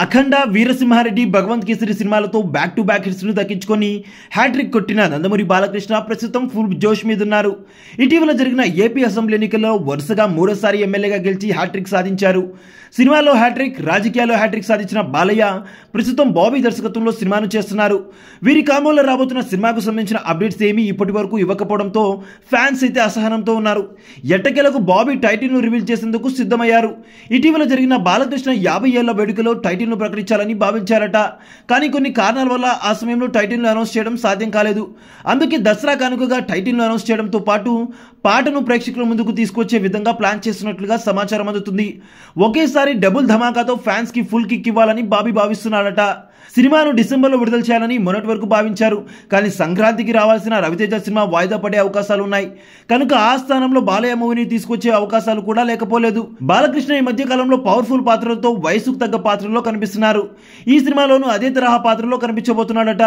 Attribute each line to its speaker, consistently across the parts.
Speaker 1: అఖండ, వీరసింహారెడ్డి, భగవంత్ కేసరి సినిమాలతో back to back hits ను దక్కించుకొని hat trick కొట్టిన నందమూరి బాలకృష్ణ ప్రస్తుతం ఫుల్ జోష్ మీదున్నారు. ఇటీవల జరిగిన ఏపీ అసెంబ్లీ ఎన్నికల్లో వరుసగా మూడోసారి ఎమ్మెల్యేగా గెలిచి హ్యాట్రిక్ సాధించారు. సినిమాలో హ్యాట్రిక్, రాజకీయాల్లో హ్యాట్రిక్ సాధించిన బాలయ్య ప్రస్తుతం బాబీ దర్శకత్వంలో సినిమాను చేస్తున్నారు. వీరి కాంబోలో రాబోతున్న సినిమాకు సంబంధించిన అప్డేట్స్ ఏమీ ఇప్పటి వరకు ఇవ్వకపోవడంతో ఫ్యాన్స్ అయితే అసహనంతో ఉన్నారు. ఎట్టకేలకు బాబీ టైటిల్ ను రివీల్ చేసేందుకు సిద్ధమయ్యారు. ఇటీవల జరిగిన బాలకృష్ణ 50 ఏళ్ల వేడుకలో టైటిల్ ను ప్రకటించాలని భావించారట. కానీ కొన్ని కారణాల వల్ల ఆ సమయంలో టైటిల్ ను అనౌన్స్ చేయడం సాధ్యం కాలేదు. అందుకే దసరా కానుకగా టైటిల్ ను అనౌన్స్ చేయడంతో పాటు పాటను ప్రేక్షకుల ముందుకు తీసుకొచ్చే విధంగా ప్లాన్ చేస్తున్నట్లుగా సమాచారం అందుతుంది. ఒకేసారి డబుల్ ధమాకాతో ఫ్యాన్స్ కి ఫుల్ కిక్ ఇవ్వాలని బాబీ భావిస్తున్నాడట. సినిమాను డిసెంబర్లో విడుదల చేయాలని మొన్నటి వరకు భావించారు. కానీ సంక్రాంతికి రావాల్సిన రవితేజ సినిమా వాయిదా పడే అవకాశాలు ఉన్నాయి. కనుక ఆ స్థానంలో బాలయ్య మూవీని తీసుకొచ్చే అవకాశాలు కూడా లేకపోలేదు. బాలకృష్ణ ఈ మధ్య కాలంలో పవర్ఫుల్ పాత్రలతో వయసుకు తగ్గ పాత్రలో కనిపిస్తున్నారు. ఈ సినిమాలోనూ అదే తరహా పాత్రలో కనిపించబోతున్నాడట.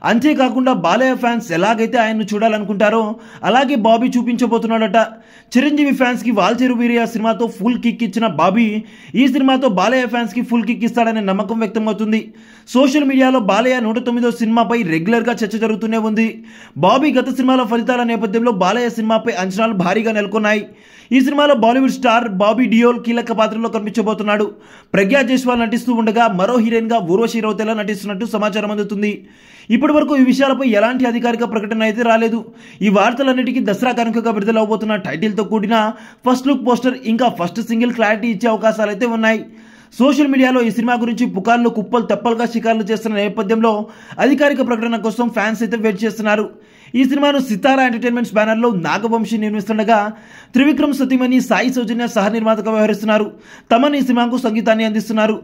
Speaker 1: అంతేకాకుండా బాలయ్య ఫ్యాన్స్ ఎలాగైతే ఆయన్ను చూడాలనుకుంటారో అలాగే బాబీ చూపించబోతున్నాడట. చిరంజీవి ఫ్యాన్స్ కి వాల్చేరు వీరయ్య సినిమాతో ఫుల్ కిక్ ఇచ్చిన బాబీ ఈ సినిమాతో బాలయ్య ఫ్యాన్స్ కి ఫుల్ కిక్ ఇస్తాడనే నమ్మకం వ్యక్తమవుతుంది. సోషల్ మీడియాలో బాలయ్య 109వ సినిమాపై రెగ్యులర్ గా చర్చ జరుగుతూనే ఉంది. బాబీ గత సినిమాల ఫలితాల నేపథ్యంలో బాలయ్య సినిమాపై అంచనాలు భారీగా నెలకొన్నాయి. ఈ సినిమాలో బాలీవుడ్ స్టార్ బాబీ డియోల్ కీలక పాత్రలో కనిపించబోతున్నాడు. ప్రజ్ఞా జైస్వాల్ నటిస్తూ ఉండగా మరో హీరోయిన్ గా ఊర్వశి రౌతేలా నటిస్తున్నట్టు సమాచారం అందుతుంది. ఇప్పటి వరకు ఈ విషయాలపై ఎలాంటి అధికారిక ప్రకటన అయితే రాలేదు. ఈ వార్తలన్నిటికీ దసరా కానుకగా విడుదల అవబోతున్న టైటిల్ తో కూడిన ఫస్ట్ లుక్ పోస్టర్ ఇంకా ఫస్ట్ సింగిల్ క్లారిటీ ఇచ్చే అవకాశాలు అయితే ఉన్నాయి. సోషల్ మీడియాలో ఈ సినిమా గురించి పుకార్లు కుప్పలు తెప్పలుగా షికార్లు చేస్తున్న నేపథ్యంలో అధికారిక ప్రకటన కోసం ఫ్యాన్స్ అయితే వెయిట్ చేస్తున్నారు. ఈ సినిమాను సితారా ఎంటర్టైన్మెంట్స్ బ్యానర్లో నాగవంశీ నిర్మిస్తుండగా త్రివిక్రమ్ సతీమణి సాయి సౌజన్య సహ నిర్మాతగా వ్యవహరిస్తున్నారు. తమన్ ఈ సినిమాకు సంగీతాన్ని అందిస్తున్నారు.